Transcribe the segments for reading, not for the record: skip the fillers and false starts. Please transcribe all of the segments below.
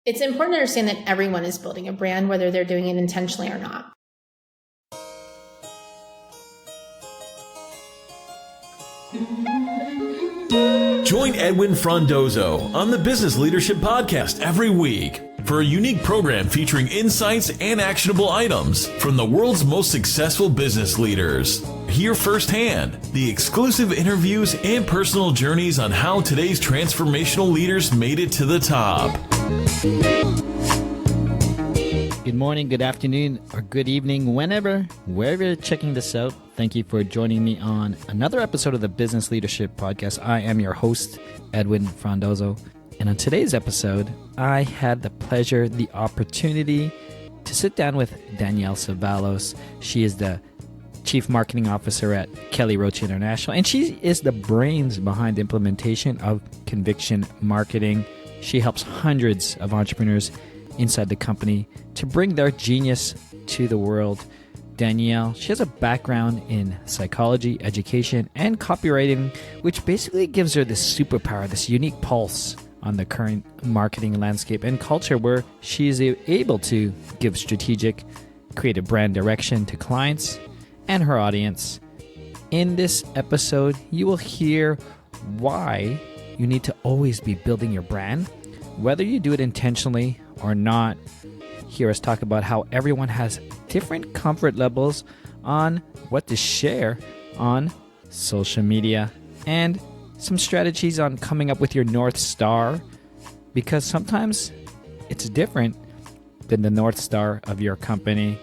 It's important to understand that everyone is building a brand, whether they're doing it intentionally or not. Join Edwin Frondozo on the Business Leadership Podcast every week for a unique program featuring insights and actionable items from the world's most successful business leaders. Hear firsthand the exclusive interviews and personal journeys on how today's transformational leaders made it to the top. Good morning, good afternoon, or good evening, wherever you're checking this out. Thank you for joining me on another episode of the Business Leadership Podcast. I am your host, Edwin Frondozo. And on today's episode, I had the pleasure, the opportunity to sit down with Danielle Cevallos. She is the Chief Marketing Officer at Kelly Roach International, and she is the brains behind the implementation of conviction marketing. She helps hundreds of entrepreneurs inside the company to bring their genius to the world. Danielle, she has a background in psychology, education, and copywriting, which basically gives her this superpower, this unique pulse on the current marketing landscape and culture, where she is able to give strategic, creative brand direction to clients and her audience. In this episode, you will hear why you need to always be building your brand, whether you do it intentionally or not. Hear us talk about how everyone has different comfort levels on what to share on social media, and some strategies on coming up with your North Star, because sometimes it's different than the North Star of your company.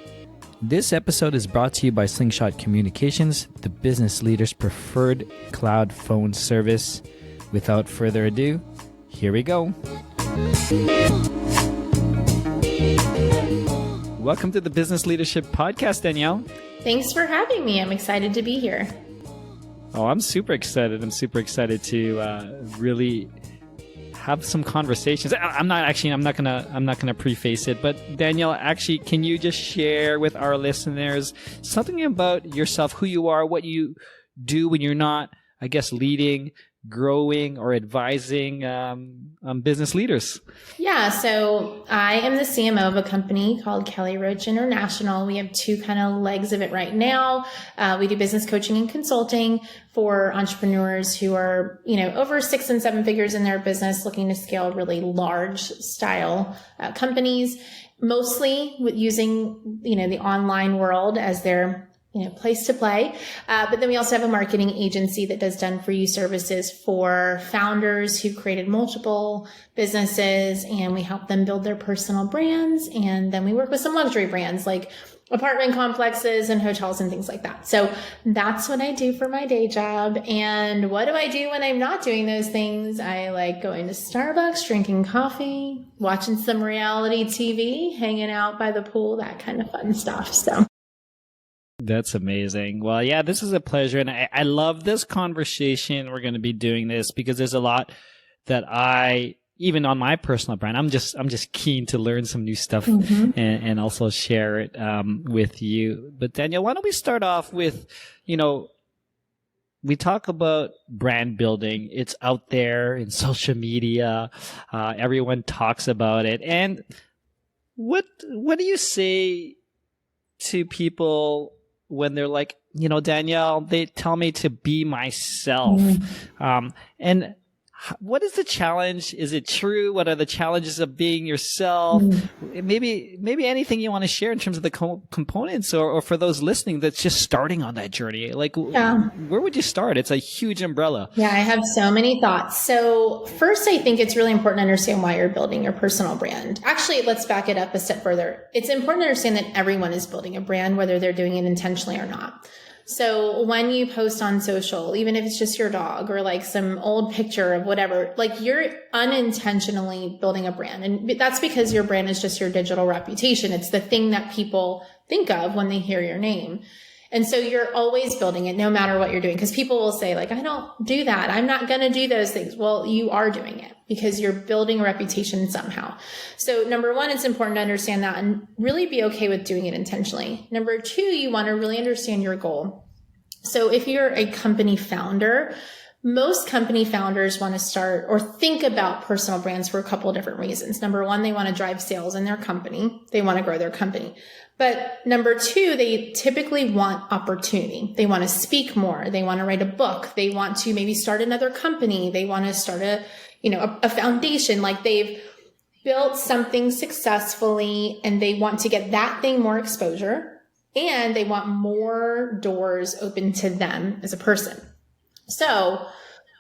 This episode is brought to you by Slingshot Communications, the business leader's preferred cloud phone service. Without further ado, here we go. Welcome to the Business Leadership Podcast, Danielle. Thanks for having me. I'm excited to be here. Oh, I'm super excited. I'm super excited to really have some conversations. I'm not gonna preface it, but Danielle, actually, can you just share with our listeners something about yourself, who you are, what you do when you're not, I guess, leading, growing, or advising business leaders? Yeah, so I am the CMO of a company called Kelly Roach International. We have two kind of legs of it right now. We do business coaching and consulting for entrepreneurs who are, over 6 and 7 figures in their business, looking to scale really large style companies, mostly with using, the online world as their place to play. But then we also have a marketing agency that does done-for-you services for founders who created multiple businesses, and we help them build their personal brands. And then we work with some luxury brands like apartment complexes and hotels and things like that. So that's what I do for my day job. And what do I do when I'm not doing those things? I like going to Starbucks, drinking coffee, watching some reality TV, hanging out by the pool, that kind of fun stuff. So that's amazing. Well, yeah, this is a pleasure. And I love this conversation. We're going to be doing this because there's a lot that even on my personal brand, I'm just keen to learn some new stuff and also share it with you. But Danielle, why don't we start off with, we talk about brand building. It's out there in social media. Everyone talks about it. And what do you say to people when they're like, Danielle, they tell me to be myself. And what is the challenge? Is it true? What are the challenges of being yourself? Maybe anything you want to share in terms of the components, or for those listening that's just starting on that journey. Like, where would you start? It's a huge umbrella. Yeah, I have so many thoughts. So first, I think it's really important to understand why you're building your personal brand. Actually, let's back it up a step further. It's important to understand that everyone is building a brand, whether they're doing it intentionally or not. So when you post on social, even if it's just your dog or like some old picture of whatever, like you're unintentionally building a brand. And that's because your brand is just your digital reputation. It's the thing that people think of when they hear your name. And so you're always building it no matter what you're doing, because people will say like, I don't do that. I'm not going to do those things. Well, you are doing it because you're building a reputation somehow. So number one, it's important to understand that and really be okay with doing it intentionally. Number two, you want to really understand your goal. So if you're a company founder, most company founders want to start or think about personal brands for a couple of different reasons. Number one, they want to drive sales in their company. They want to grow their company. But number two, they typically want opportunity. They want to speak more. They want to write a book. They want to maybe start another company. They want to start a foundation. Like they've built something successfully and they want to get that thing more exposure and they want more doors open to them as a person. So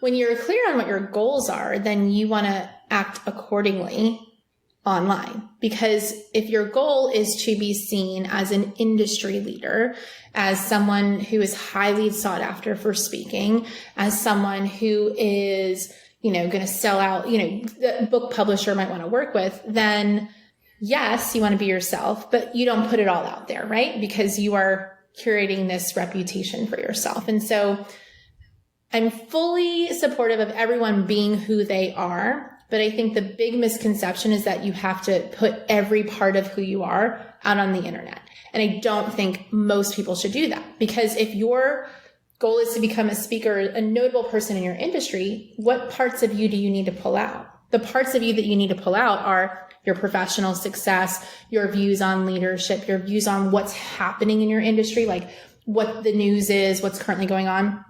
when you're clear on what your goals are, then you want to act accordingly online. Because if your goal is to be seen as an industry leader, as someone who is highly sought after for speaking, as someone who is, going to sell out, the book publisher might want to work with, then yes, you want to be yourself, but you don't put it all out there, right? Because you are curating this reputation for yourself. And so I'm fully supportive of everyone being who they are, but I think the big misconception is that you have to put every part of who you are out on the internet. And I don't think most people should do that, because if your goal is to become a speaker, a notable person in your industry, what parts of you do you need to pull out? The parts of you that you need to pull out are your professional success, your views on leadership, your views on what's happening in your industry, like what the news is, what's currently going on.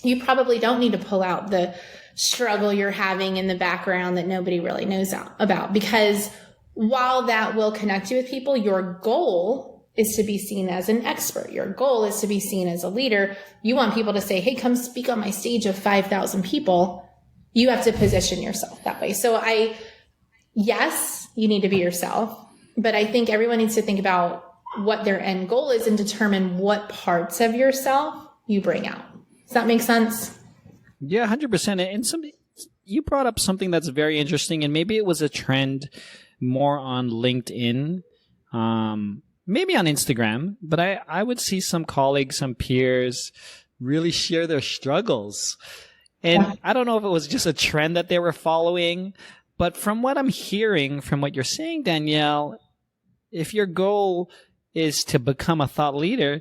You probably don't need to pull out the struggle you're having in the background that nobody really knows about, because while that will connect you with people, your goal is to be seen as an expert. Your goal is to be seen as a leader. You want people to say, hey, come speak on my stage of 5,000 people. You have to position yourself that way. So yes, you need to be yourself, but I think everyone needs to think about what their end goal is and determine what parts of yourself you bring out. Does that make sense? Yeah, 100%. And you brought up something that's very interesting, and maybe it was a trend more on LinkedIn, maybe on Instagram, but I would see some colleagues, some peers really share their struggles. And I don't know if it was just a trend that they were following, but from what I'm hearing, from what you're saying, Danielle, if your goal is to become a thought leader,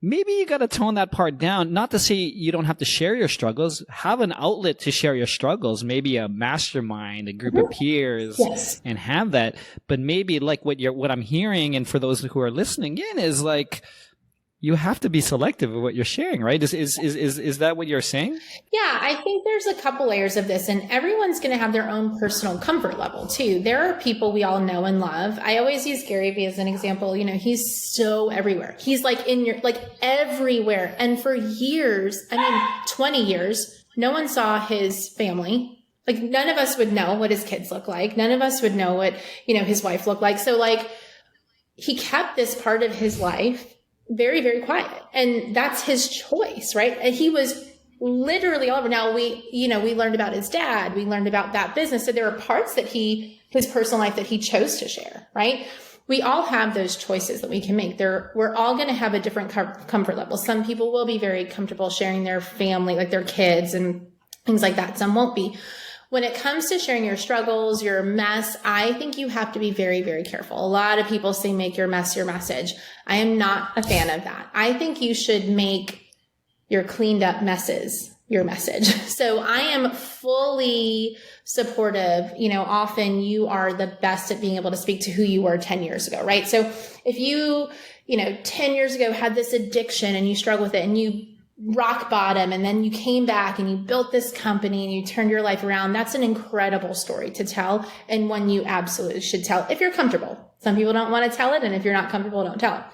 maybe you got to tone that part down. Not to say you don't have to share your struggles. Have an outlet to share your struggles. Maybe a mastermind, a group of peers, and have that. But maybe like what I'm hearing, and for those who are listening in, is like you have to be selective of what you're sharing, right? Is that what you're saying? Yeah, I think there's a couple layers of this, and everyone's going to have their own personal comfort level too. There are people we all know and love. I always use Gary Vee as an example. He's so everywhere. He's like everywhere. And for years, 20 years, no one saw his family. Like none of us would know what his kids look like. None of us would know what, his wife looked like. So he kept this part of his life very, very quiet. And that's his choice, right? And he was literally all over. Now we learned about his dad. We learned about that business. So there are parts that his personal life that he chose to share, right? We all have those choices that we can make. We're all going to have a different comfort level. Some people will be very comfortable sharing their family, like their kids and things like that. Some won't be. When it comes to sharing your struggles, your mess, I think you have to be very, very careful. A lot of people say make your mess your message. I am not a fan of that. I think you should make your cleaned up messes your message. So I am fully supportive. Often you are the best at being able to speak to who you were 10 years ago, right? So if you 10 years ago had this addiction and you struggle with it and you rock bottom and then you came back and you built this company and you turned your life around, that's an incredible story to tell, and one you absolutely should tell if you're comfortable. Some people don't want to tell it, and if you're not comfortable, don't tell it.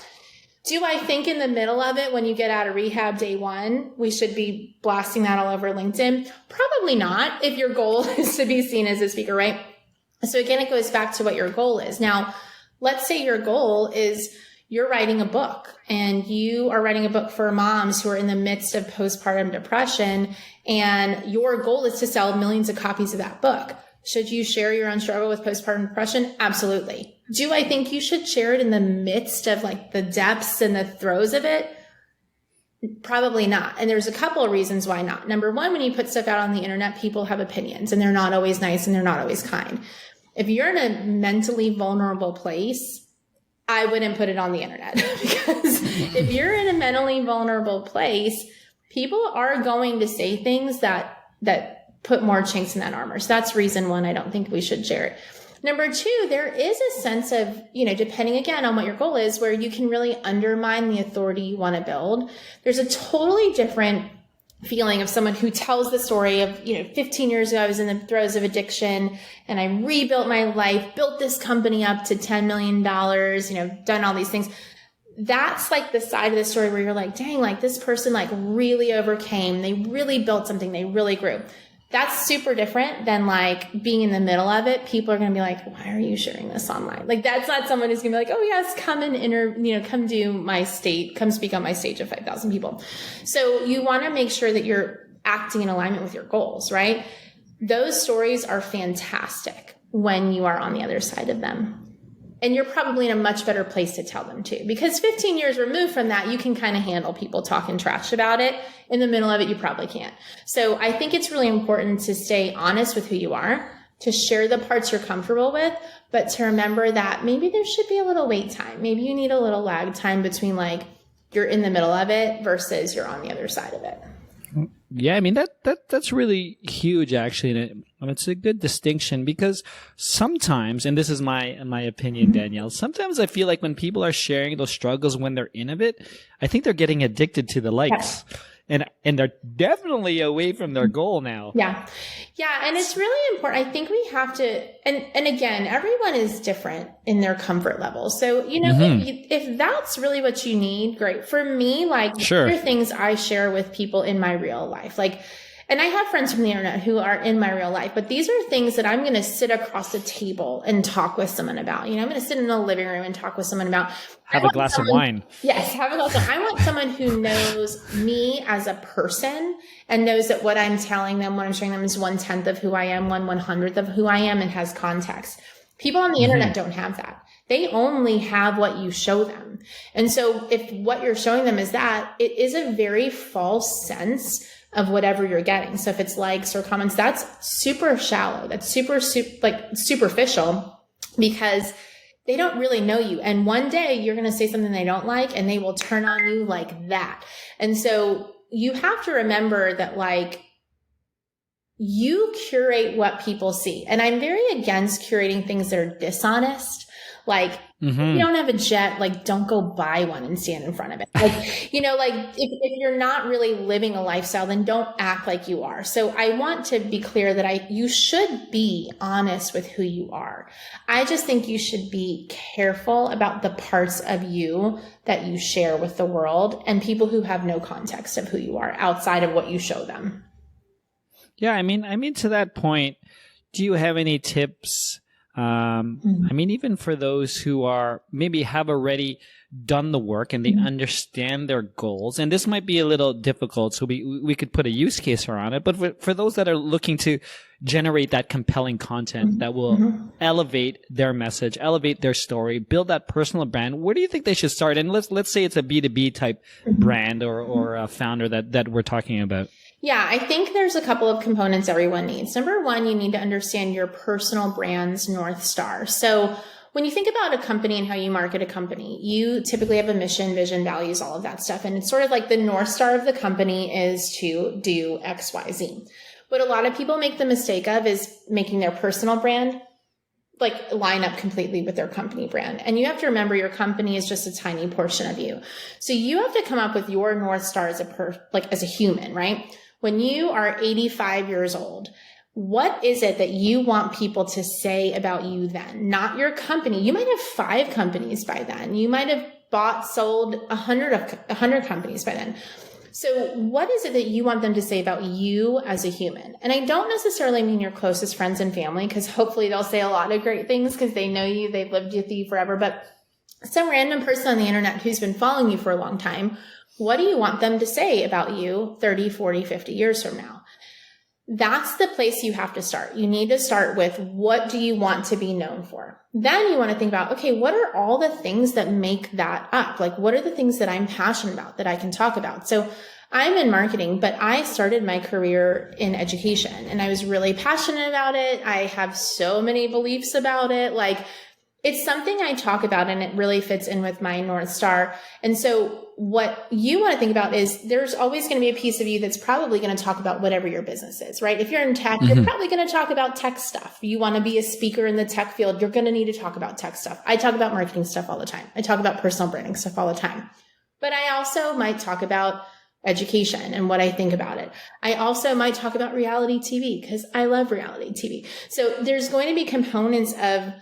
Do I think in the middle of it, when you get out of rehab day one, we should be blasting that all over LinkedIn? Probably not, if your goal is to be seen as a speaker, right? So again, it goes back to what your goal is. Now, let's say your goal is you're writing a book, and you are writing a book for moms who are in the midst of postpartum depression, and your goal is to sell millions of copies of that book. Should you share your own struggle with postpartum depression? Absolutely. Do I think you should share it in the midst of the depths and the throes of it? Probably not. And there's a couple of reasons why not. Number one, when you put stuff out on the internet, people have opinions, and they're not always nice and they're not always kind. If you're in a mentally vulnerable place, I wouldn't put it on the internet, because if you're in a mentally vulnerable place, people are going to say things that that put more chinks in that armor. So that's reason one, I don't think we should share it. Number two, there is a sense of, depending again on what your goal is, where you can really undermine the authority you want to build. There's a totally different feeling of someone who tells the story of, 15 years ago, I was in the throes of addiction and I rebuilt my life, built this company up to $10 million, done all these things. That's like the side of the story where you're like, dang, like this person like really overcame. They really built something. They really grew. That's super different than like being in the middle of it. People are going to be like, why are you sharing this online? Like that's not someone who's going to be like, oh yes, come and come do come speak on my stage of 5,000 people. So you want to make sure that you're acting in alignment with your goals, right? Those stories are fantastic when you are on the other side of them. And you're probably in a much better place to tell them too, because 15 years removed from that, you can kind of handle people talking trash about it. In the middle of it, you probably can't. So I think it's really important to stay honest with who you are, to share the parts you're comfortable with, but to remember that maybe there should be a little wait time. Maybe you need a little lag time between like you're in the middle of it versus you're on the other side of it. Yeah, I mean, that's really huge, actually. And it's a good distinction because sometimes, and this is my opinion, Danielle, sometimes I feel like when people are sharing those struggles when they're in it, I think they're getting addicted to the likes. Yeah. And they're definitely away from their goal now. Yeah. Yeah. And it's really important. I think we have to, and again, everyone is different in their comfort level. So, if that's really what you need, great. For me, like, sure, there are things I share with people in my real life. Like, and I have friends from the internet who are in my real life, but these are things that I'm going to sit across the table and talk with someone about. I'm going to sit in the living room and talk with someone about. Have a glass of wine. Yes, have a glass of wine. I want someone who knows me as a person and knows that what I'm telling them, what I'm showing them is 1/10 of who I am, 1/100th of who I am, and has context. People on the internet don't have that. They only have what you show them. And so if what you're showing them is that, it is a very false sense of whatever you're getting. So if it's likes or comments, that's super shallow. That's superficial, because they don't really know you. And one day you're going to say something they don't like and they will turn on you like that. And so you have to remember that like you curate what people see. And I'm very against curating things that are dishonest. Like, if you don't have a jet, like don't go buy one and stand in front of it. Like, if you're not really living a lifestyle, then don't act like you are. So I want to be clear that you should be honest with who you are. I just think you should be careful about the parts of you that you share with the world and people who have no context of who you are outside of what you show them. Yeah. I mean, to that point, do you have any tips? I mean, even for those who are maybe have already done the work and they understand their goals, and this might be a little difficult, so we could put a use case around it, but for those that are looking to generate that compelling content that will elevate their message, elevate their story, build that personal brand, where do you think they should start? And let's say it's a B2B type brand or a founder that we're talking about. Yeah, I think there's a couple of components everyone needs. Number one, you need to understand your personal brand's North Star. So when you think about a company and how you market a company, you typically have a mission, vision, values, all of that stuff. And it's sort of like the North Star of the company is to do X, Y, Z. What a lot of people make the mistake of is making their personal brand like line up completely with their company brand. And you have to remember your company is just a tiny portion of you. So you have to come up with your North Star as a human, right? When you are 85 years old, what is it that you want people to say about you then? Not your company. You might have 5 companies by then. You might have sold 100 companies by then. So what is it that you want them to say about you as a human? And I don't necessarily mean your closest friends and family, because hopefully they'll say a lot of great things because they know you, they've lived with you forever. But some random person on the internet who's been following you for a long time, what do you want them to say about you 30, 40, 50 years from now? That's the place you have to start. You need to start with, what do you want to be known for? Then you want to think about, okay, what are all the things that make that up? Like, what are the things that I'm passionate about that I can talk about? So I'm in marketing, but I started my career in education and I was really passionate about it. I have so many beliefs about it. Like, It's something I talk about, and it really fits in with my North Star. And so what you want to think about is there's always going to be a piece of you that's probably going to talk about whatever your business is, right? If you're in tech, you're probably going to talk about tech stuff. You want to be a speaker in the tech field, you're going to need to talk about tech stuff. I talk about marketing stuff all the time. I talk about personal branding stuff all the time. But I also might talk about education and what I think about it. I also might talk about reality TV because I love reality TV. So there's going to be components of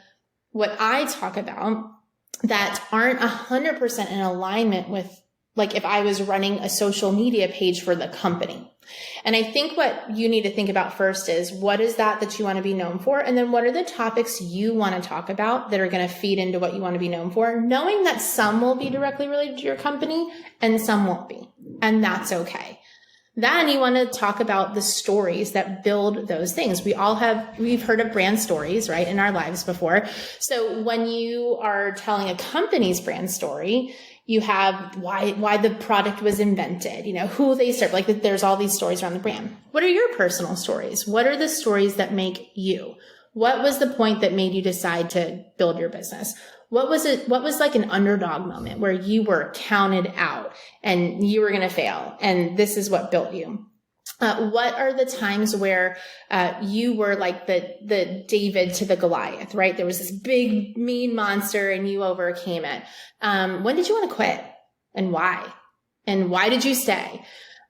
what I talk about that aren't 100% in alignment with, like, if I was running a social media page for the company. And I think what you need to think about first is, what is that you want to be known for? And then what are the topics you want to talk about that are going to feed into what you want to be known for? Knowing that some will be directly related to your company and some won't be. And that's okay. Then you want to talk about the stories that build those things. We've heard of brand stories, right, in our lives before. So when you are telling a company's brand story, you have why the product was invented, who they serve. Like, there's all these stories around the brand. What are your personal stories? What are the stories that make you? What was the point that made you decide to build your business? What was like an underdog moment where you were counted out and you were going to fail, and this is what built you? What are the times where you were like the David to the Goliath, right? There was this big, mean monster and you overcame it. When did you want to quit, and why? And why did you stay?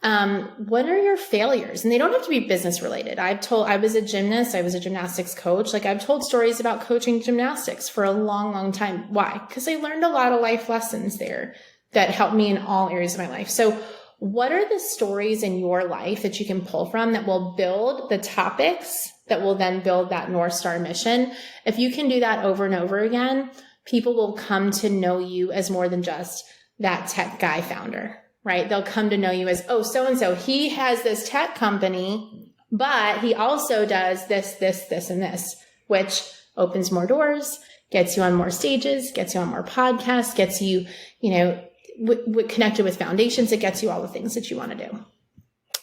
What are your failures? And they don't have to be business related. I was a gymnast. I was a gymnastics coach. Like, I've told stories about coaching gymnastics for a long, long time. Why? Because I learned a lot of life lessons there that helped me in all areas of my life. So what are the stories in your life that you can pull from that will build the topics that will then build that North Star mission? If you can do that over and over again, people will come to know you as more than just that tech guy founder, right? They'll come to know you as, oh, so-and-so, he has this tech company, but he also does this, this, this, and this, which opens more doors, gets you on more stages, gets you on more podcasts, gets you, connected with foundations. It gets you all the things that you want to do.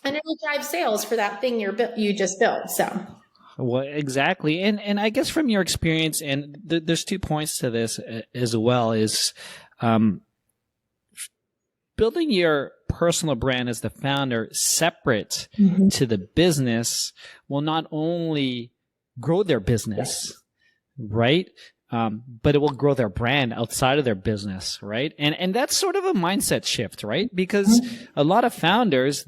And it'll drive sales for that thing you just built. So. Well, exactly. And I guess from your experience, and there's 2 points to this as well, is building your personal brand as the founder separate to the business will not only grow their business, right? But it will grow their brand outside of their business, right? And that's sort of a mindset shift, right? Because a lot of founders,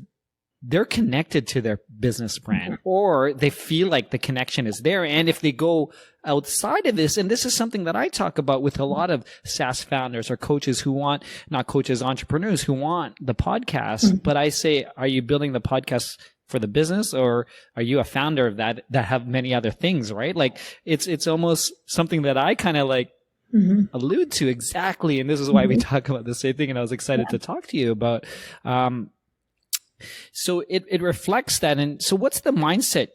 they're connected to their business brand, or they feel like the connection is there. And if they go outside of this, and this is something that I talk about with a lot of SaaS founders or coaches who want, not coaches, entrepreneurs who want the podcast, but I say, are you building the podcast for the business, or are you a founder of that have many other things, right? Like, it's almost something that I kind of like allude to exactly. And this is why we talk about the same thing. And I was excited to talk to you about, so it reflects that. And so what's the mindset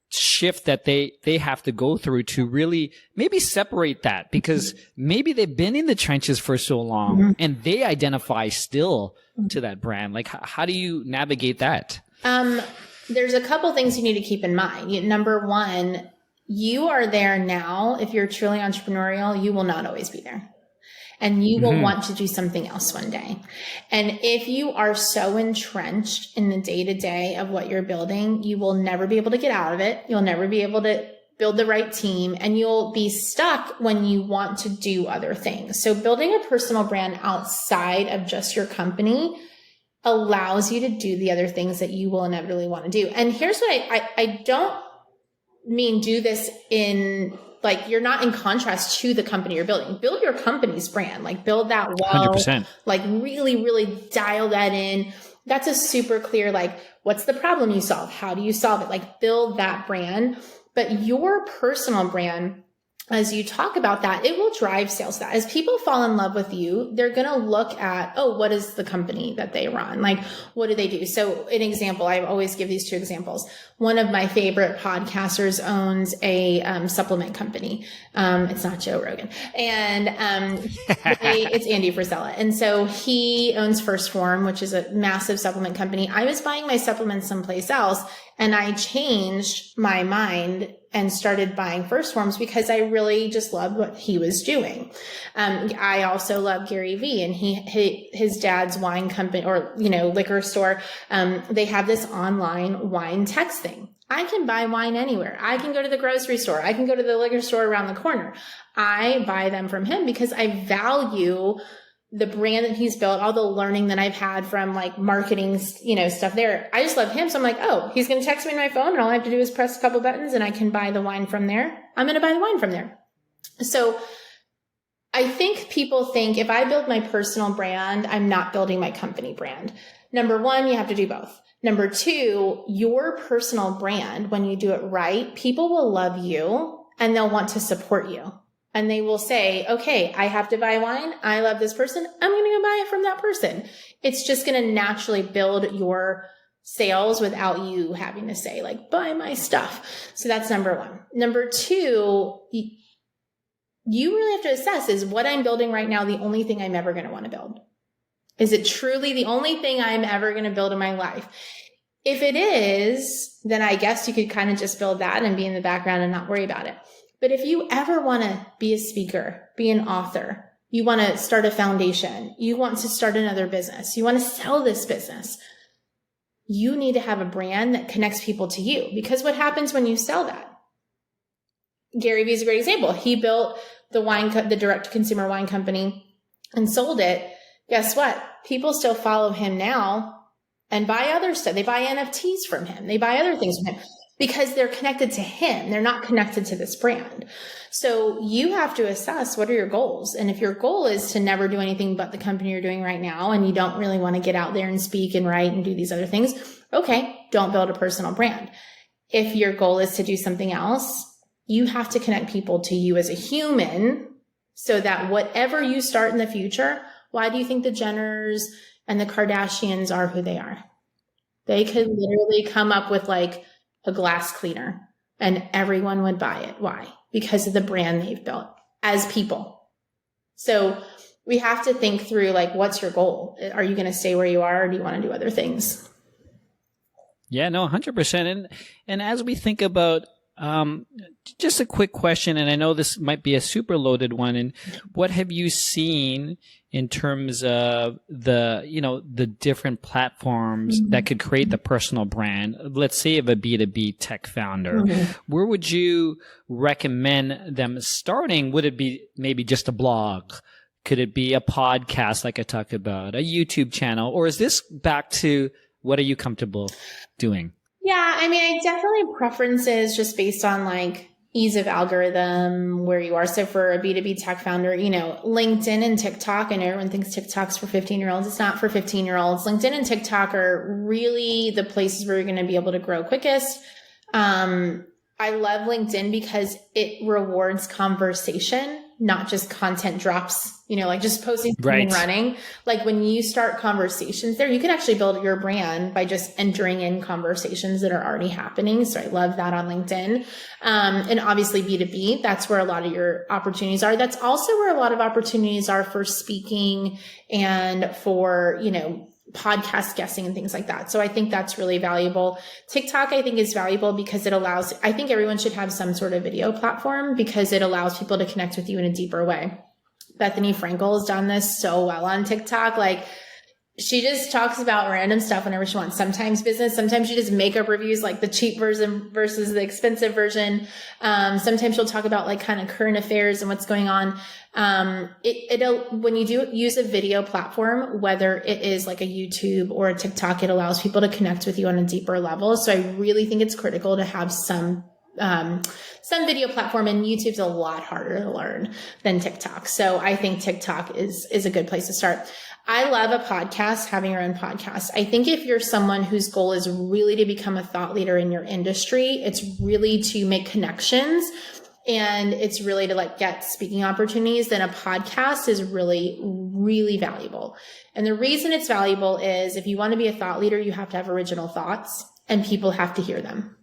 shift that they have to go through to really maybe separate that? Because maybe they've been in the trenches for so long and they identify still to that brand. Like, how do you navigate that? There's a couple things you need to keep in mind. Number one, you are there now. If you're truly entrepreneurial, you will not always be there. And you will want to do something else one day. And if you are so entrenched in the day-to-day of what you're building, you will never be able to get out of it. You'll never be able to build the right team, and you'll be stuck when you want to do other things. So building a personal brand outside of just your company allows you to do the other things that you will inevitably want to do. And here's what I don't mean do this in, like, you're not in contrast to the company you're building. Build your company's brand, like build that well, 100%. Like really, really dial that in. That's a super clear, like, what's the problem you solve? How do you solve it? Like, build that brand. But your personal brand, as you talk about that, it will drive sales. That as people fall in love with you, they're going to look at, oh, what is the company that they run? Like, what do they do? So an example, I always give these 2 examples. One of my favorite podcasters owns a supplement company. It's not Joe Rogan, and it's Andy Frisella. And so he owns First Form, which is a massive supplement company. I was buying my supplements someplace else, And I changed my mind and started buying First Forms because I really just loved what he was doing. I also love Gary Vee, and his dad's wine company or, liquor store. They have this online wine text thing. I can buy wine anywhere. I can go to the grocery store. I can go to the liquor store around the corner. I buy them from him because I value the brand that he's built, all the learning that I've had from like marketing, stuff there. I just love him. So I'm like, oh, he's going to text me on my phone and all I have to do is press a couple buttons and I can buy the wine from there. I'm going to buy the wine from there. So I think people think if I build my personal brand, I'm not building my company brand. Number one, you have to do both. Number two, your personal brand, when you do it right, people will love you and they'll want to support you. And they will say, okay, I have to buy wine. I love this person. I'm going to go buy it from that person. It's just going to naturally build your sales without you having to say like, buy my stuff. So that's number one. Number two, you really have to assess, is what I'm building right now the only thing I'm ever going to want to build? Is it truly the only thing I'm ever going to build in my life? If it is, then I guess you could kind of just build that and be in the background and not worry about it. But if you ever want to be a speaker, be an author, you want to start a foundation, you want to start another business, you want to sell this business, you need to have a brand that connects people to you. Because what happens when you sell that? Gary Vee is a great example. He built the direct-to-consumer wine company and sold it. Guess what? People still follow him now and buy other stuff. They buy NFTs from him. They buy other things from him. Because they're connected to him. They're not connected to this brand. So you have to assess, what are your goals? And if your goal is to never do anything but the company you're doing right now, and you don't really want to get out there and speak and write and do these other things, okay, don't build a personal brand. If your goal is to do something else, you have to connect people to you as a human so that whatever you start in the future, why do you think the Jenners and the Kardashians are who they are? They could literally come up with like a glass cleaner and everyone would buy it. Why? Because of the brand they've built as people. So we have to think through, like, what's your goal? Are you going to stay where you are, or do you want to do other things? Yeah, no, 100%. And as we think about, just a quick question, and I know this might be a super loaded one. And what have you seen in terms of the different platforms that could create the personal brand? Let's say of a B2B tech founder, where would you recommend them starting? Would it be maybe just a blog? Could it be a podcast like I talked about, a YouTube channel? Or is this back to what are you comfortable doing? Yeah, I mean, I definitely preferences just based on like ease of algorithm, where you are. So for a B2B tech founder, LinkedIn and TikTok, I know everyone thinks TikTok's for 15-year-olds. It's not for 15-year-olds. LinkedIn and TikTok are really the places where you're going to be able to grow quickest. I love LinkedIn because it rewards conversation, not just content drops, like just posting something and running. Like when you start conversations there, you can actually build your brand by just entering in conversations that are already happening. So I love that on LinkedIn. And obviously B2B, that's where a lot of your opportunities are. That's also where a lot of opportunities are for speaking and for, podcast guesting and things like that. So I think that's really valuable. TikTok, I think, is valuable because I think everyone should have some sort of video platform because it allows people to connect with you in a deeper way. Bethany Frankel has done this so well on TikTok. Like, she just talks about random stuff whenever she wants. Sometimes business, sometimes she does makeup reviews, like the cheap version versus the expensive version. Sometimes she'll talk about like kind of current affairs and what's going on. When you do use a video platform, whether it is like a YouTube or a TikTok, it allows people to connect with you on a deeper level. So I really think it's critical to have some video platform, and YouTube's a lot harder to learn than TikTok. So I think TikTok is a good place to start. I love a podcast, having your own podcast. I think if you're someone whose goal is really to become a thought leader in your industry, it's really to make connections and it's really to like get speaking opportunities, then a podcast is really, really valuable. And the reason it's valuable is if you want to be a thought leader, you have to have original thoughts and people have to hear them.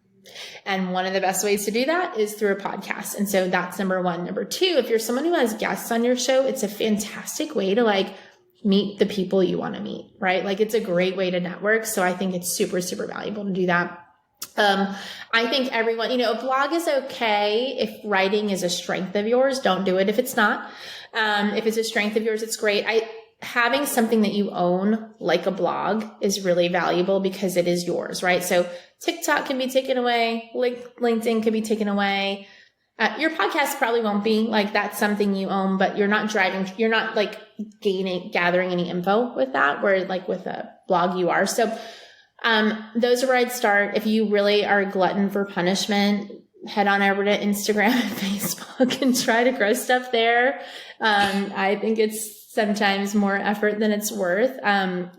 And one of the best ways to do that is through a podcast. And so that's number one. Number two, if you're someone who has guests on your show, it's a fantastic way to like meet the people you want to meet, right? Like it's a great way to network. So I think it's super, super valuable to do that. I think everyone, a blog is okay if writing is a strength of yours. Don't do it if it's not. If it's a strength of yours, it's great. Having something that you own, like a blog, is really valuable because it is yours, right? So TikTok can be taken away. LinkedIn can be taken away. Your podcast probably won't be, like, that's something you own, but you're not like gathering any info with that, where like with a blog you are. So, those are where I'd start. If you really are a glutton for punishment, head on over to Instagram and Facebook and try to grow stuff there. I think it's sometimes more effort than it's worth.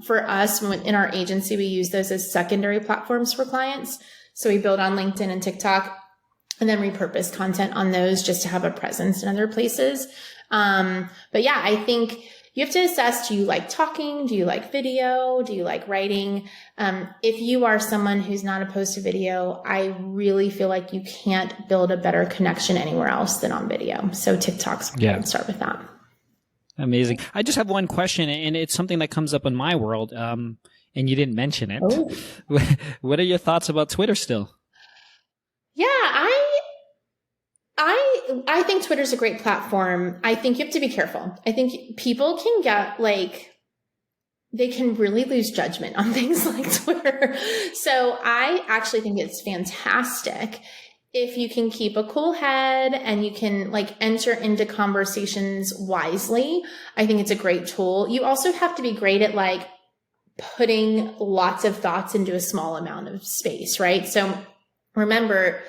For us, in our agency, we use those as secondary platforms for clients. So we build on LinkedIn and TikTok and then repurpose content on those just to have a presence in other places. But yeah, I think you have to assess, do you like talking? Do you like video? Do you like writing? If you are someone who's not opposed to video, I really feel like you can't build a better connection anywhere else than on video. So TikTok's where I'd start with that. Amazing. I just have one question, and it's something that comes up in my world, and you didn't mention it. Oh. What are your thoughts about Twitter still? Yeah, I think Twitter's a great platform. I think you have to be careful. I think people can get they can really lose judgment on things like Twitter. So I actually think it's fantastic if you can keep a cool head and you can enter into conversations wisely. I think it's a great tool. You also have to be great at putting lots of thoughts into a small amount of space, right? So remember,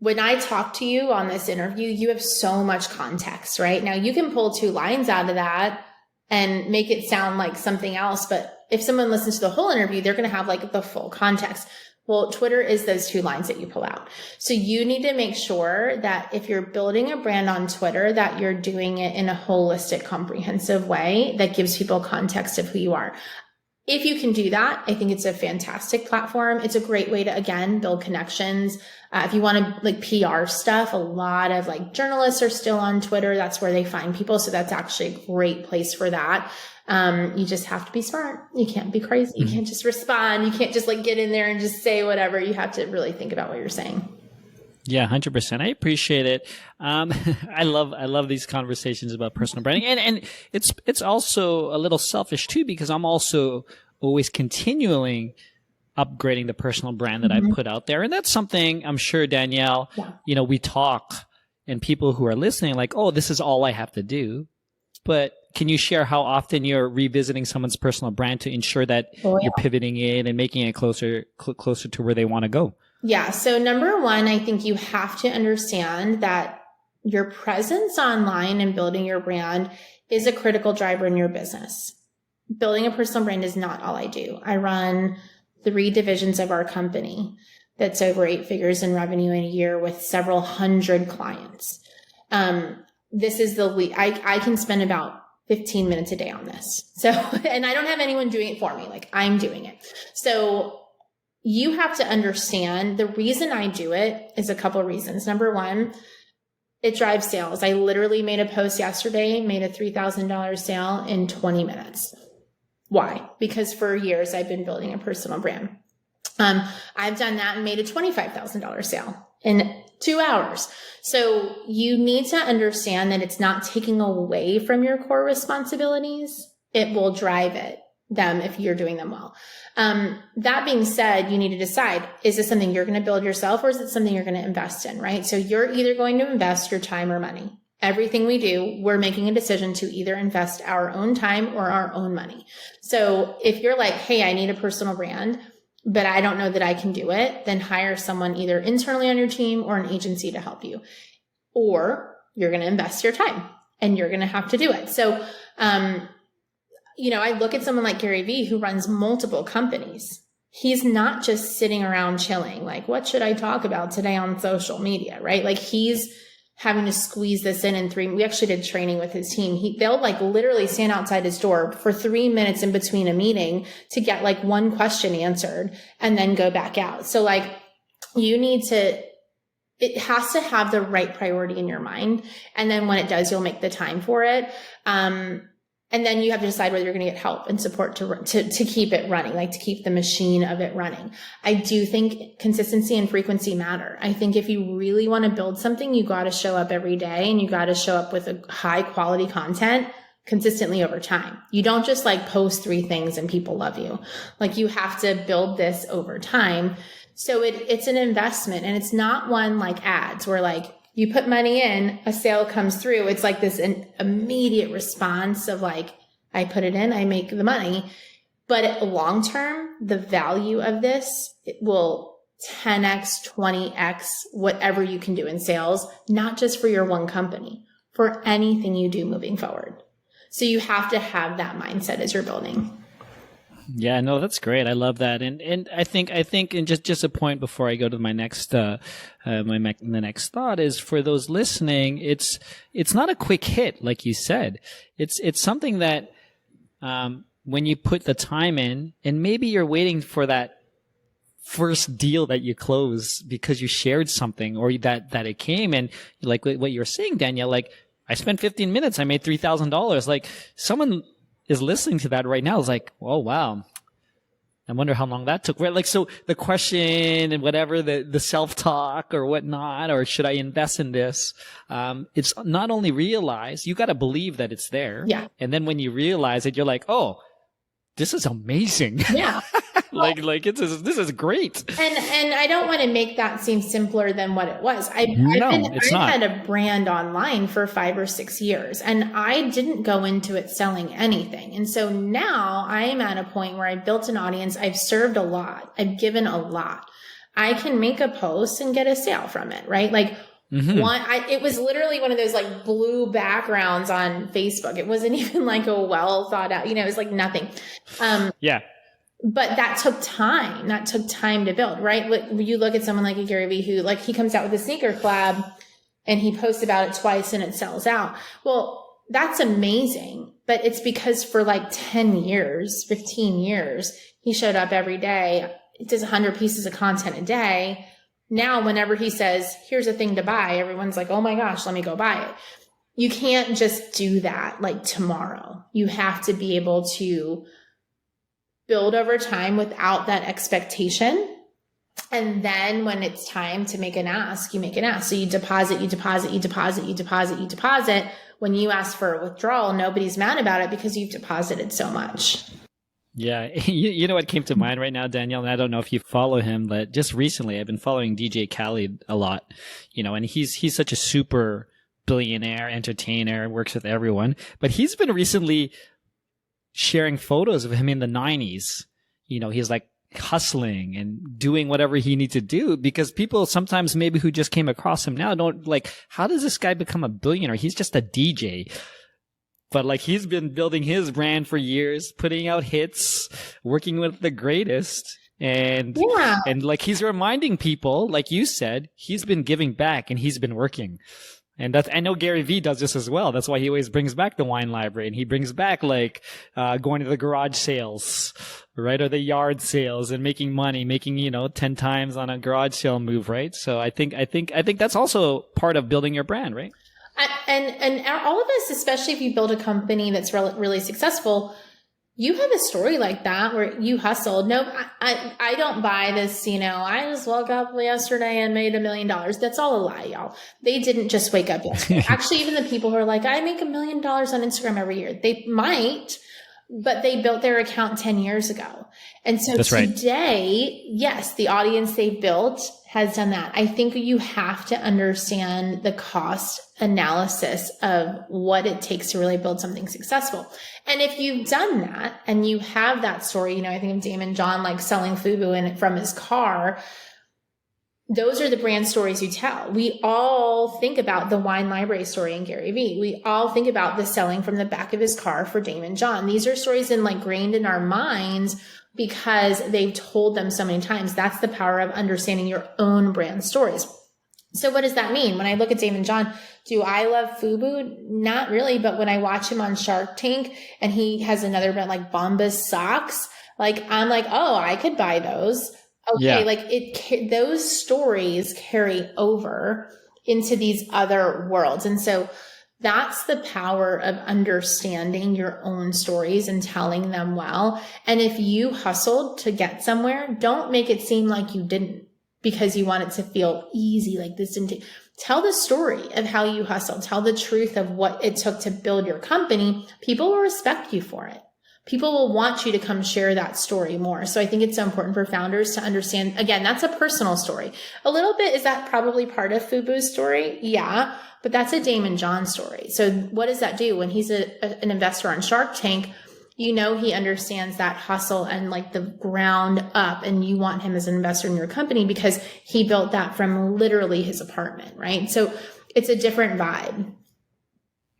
when I talk to you on this interview, you have so much context, right? Now you can pull 2 lines out of that and make it sound like something else. But if someone listens to the whole interview, they're going to have the full context. Well, Twitter is those 2 lines that you pull out. So you need to make sure that if you're building a brand on Twitter, that you're doing it in a holistic, comprehensive way that gives people context of who you are. If you can do that, I think it's a fantastic platform. It's a great way to, again, build connections. If you want to PR stuff, a lot of journalists are still on Twitter. That's where they find people. So that's actually a great place for that. You just have to be smart. You can't be crazy. You can't just respond. You can't just get in there and just say whatever. You have to really think about what you're saying. Yeah, 100%. I appreciate it. I love these conversations about personal branding, and it's also a little selfish too, because I'm also always continually upgrading the personal brand that I put out there, and that's something I'm sure, Danielle. Yeah. We talk, and people who are listening, oh, this is all I have to do. But can you share how often you're revisiting someone's personal brand to ensure that you're pivoting it and making it closer to where they want to go? Yeah. So number one, I think you have to understand that your presence online and building your brand is a critical driver in your business. Building a personal brand is not all I do. I run 3 divisions of our company that's over 8 figures in revenue in a year with several hundred clients. This is I can spend about 15 minutes a day on this. So, and I don't have anyone doing it for me. I'm doing it. So you have to understand the reason I do it is a couple of reasons. Number one, it drives sales. I literally made a post yesterday, made a $3,000 sale in 20 minutes. Why? Because for years I've been building a personal brand. I've done that and made a $25,000 sale in 2 hours. So you need to understand that it's not taking away from your core responsibilities. It will drive them if you're doing them well. That being said, you need to decide, is this something you're going to build yourself or is it something you're going to invest in, right? So you're either going to invest your time or money. Everything we do, we're making a decision to either invest our own time or our own money. So if you're hey, I need a personal brand, but I don't know that I can do it, then hire someone either internally on your team or an agency to help you. Or you're going to invest your time and you're going to have to do it. So, I look at someone like Gary Vee who runs multiple companies. He's not just sitting around chilling, what should I talk about today on social media, right? He's having to squeeze this in 3. We actually did training with his team. They'll literally stand outside his door for 3 minutes in between a meeting to get one question answered and then go back out. So it has to have the right priority in your mind. And then when it does, you'll make the time for it. And then you have to decide whether you're going to get help and support to keep it running, like to keep the machine of it running. I do think consistency and frequency matter. I think if you really want to build something, you got to show up every day, and you got to show up with a high quality content consistently over time. You don't just like post 3 things and people love you. Like you have to build this over time. So it's an investment, and it's not one like ads where like, you put money in, a sale comes through. It's like this an immediate response of like, I put it in, I make the money. But long term, the value of this it will 10x, 20x, whatever you can do in sales, not just for your one company, for anything you do moving forward. So you have to have that mindset as you're building. Yeah, no, that's great. I love that. And I think, and just a point before I go to my next, the next thought is for those listening, it's not a quick hit, like you said. It's something that, when you put the time in, and maybe you're waiting for that first deal that you close because you shared something, or that it came, and like what you're saying, Danielle, like I spent 15 minutes, I made $3,000. Like someone is listening to that right now is like, oh, wow. I wonder how long that took. Right? Like, so the question and whatever, the self-talk or whatnot, or should I invest in this? It's not only realize, you got to believe that it's there. Yeah. And then when you realize it, you're like, oh, this is amazing. Yeah. This is great. And I don't want to make that seem simpler than what it was. I've had a brand online for 5 or 6 years, and I didn't go into it selling anything. And so now I am at a point where I've built an audience. I've served a lot. I've given a lot. I can make a post and get a sale from it, right? Like it was literally one of those like blue backgrounds on Facebook. It wasn't even like a well thought out, it was like nothing. Yeah. But that took time. That took time to build, right? You look at someone like a Gary Vee who, like, he comes out with a sneaker collab and he posts about it twice and it sells out. Well, that's amazing. But it's because for like 10 years, 15 years, he showed up every day. He does 100 pieces of content a day. Now, whenever he says, here's a thing to buy, everyone's like, oh my gosh, let me go buy it. You can't just do that like tomorrow. You have to be able to build over time without that expectation. And then when it's time to make an ask, you make an ask. So you deposit. When you ask for a withdrawal, nobody's mad about it because you've deposited so much. Yeah. You know what came to mind right now, Danielle, and I don't know if you follow him, but just recently I've been following DJ Khaled a lot, and he's such a super billionaire entertainer, works with everyone, but he's been recently sharing photos of him in the 90s. He's like hustling and doing whatever he needs to do, because people sometimes maybe who just came across him now don't like, how does this guy become a billionaire? He's just a DJ. But like, he's been building his brand for years, putting out hits, working with the greatest. And like, he's reminding people, like you said, he's been giving back and he's been working. And I know Gary Vee does this as well. That's why he always brings back the wine library, and he brings back like, going to the garage sales, right? Or the yard sales, and making money, making, 10 times on a garage sale move, right? So I think that's also part of building your brand, right? And all of us, especially if you build a company that's really successful, you have a story like that where you hustled. No, I don't buy this, I just woke up yesterday and made $1 million. That's all a lie, y'all. They didn't just wake up yesterday. Actually, even the people who are like, I make $1 million on Instagram every year, they might, but they built their account 10 years ago. And so today, yes, the audience they built has done that. I think you have to understand the cost analysis of what it takes to really build something successful. And if you've done that and you have that story, I think of Daymond John, like selling FUBU from his car. Those are the brand stories you tell. We all think about the wine library story in Gary Vee. We all think about the selling from the back of his car for Daymond John. These are stories ingrained in our minds because they've told them so many times. That's the power of understanding your own brand stories. So what does that mean? When I look at Daymond John, do I love FUBU? Not really. But when I watch him on Shark Tank and he has another brand like Bombas socks, I'm like, oh, I could buy those. Okay. Yeah. Those stories carry over into these other worlds. And so That's the power of understanding your own stories and telling them well. And if you hustled to get somewhere, don't make it seem like you didn't because you want it to feel easy, like this didn't tell the story of how you hustled. Tell the truth of what it took to build your company. People will respect you for it. People will want you to come share that story more. So I think it's so important for founders to understand, again, that's a personal story. A little bit, is that probably part of Fubu's story? Yeah, but that's a Damon John story. So what does that do? When he's an investor on Shark Tank, you know, he understands that hustle and like the ground up, and you want him as an investor in your company because he built that from literally his apartment, right? So it's a different vibe.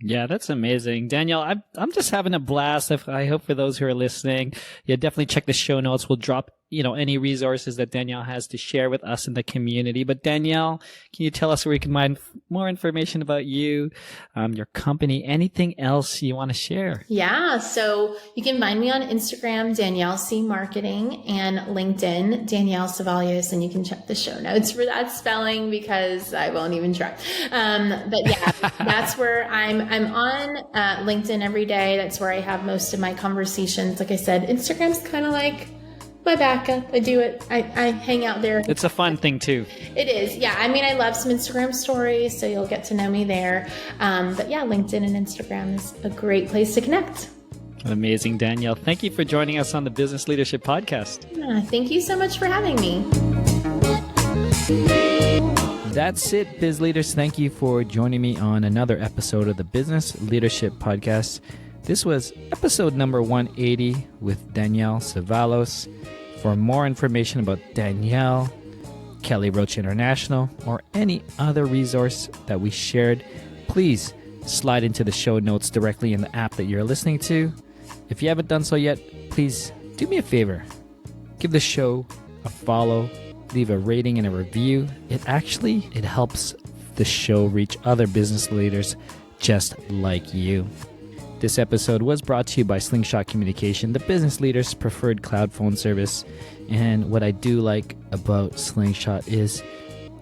Yeah, that's amazing. Danielle, I'm just having a blast. I hope for those who are listening, yeah, definitely check the show notes. We'll drop, any resources that Danielle has to share with us in the community. But Danielle, can you tell us where you can find more information about you, your company, anything else you want to share? Yeah, so you can find me on Instagram, Danielle C Marketing, and LinkedIn, Danielle Cevallos, and you can check the show notes for that spelling because I won't even try. But yeah, that's where I'm on LinkedIn every day. That's where I have most of my conversations. Like I said, Instagram's kind of like my backup. I do it. I hang out there. It's a fun thing too. It is. Yeah. I mean, I love some Instagram stories, so you'll get to know me there. But yeah, LinkedIn and Instagram is a great place to connect. Amazing, Danielle. Thank you for joining us on the Business Leadership Podcast. Yeah, thank you so much for having me. That's it, Biz Leaders. Thank you for joining me on another episode of the Business Leadership Podcast. This was episode number 180 with Danielle Cevallos. For more information about Danielle, Kelly Roach International, or any other resource that we shared, please slide into the show notes directly in the app that you're listening to. If you haven't done so yet, please do me a favor. Give the show a follow, leave a rating and a review. It helps the show reach other business leaders just like you. This episode was brought to you by Slingshot Communication, the business leader's preferred cloud phone service. And what I do like about Slingshot is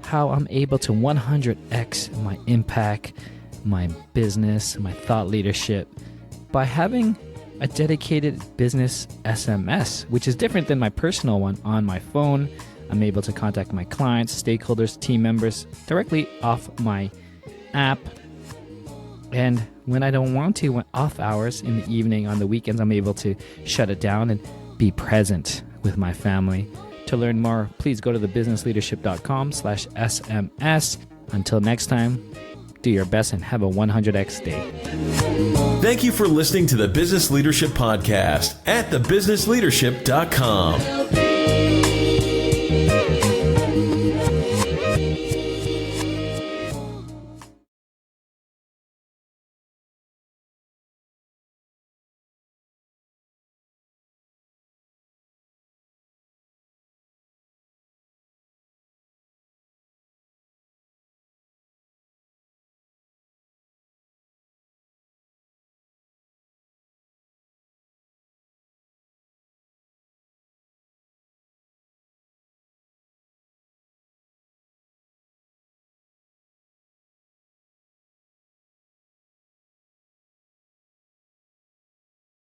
how I'm able to 100x my impact, my business, my thought leadership by having a dedicated business SMS, which is different than my personal one on my phone. I'm able to contact my clients, stakeholders, team members directly off my app. And when I don't want to, when off hours in the evening, on the weekends, I'm able to shut it down and be present with my family. To learn more, please go to thebusinessleadership.com/SMS. Until next time, do your best and have a 100x day. Thank you for listening to the Business Leadership Podcast at thebusinessleadership.com.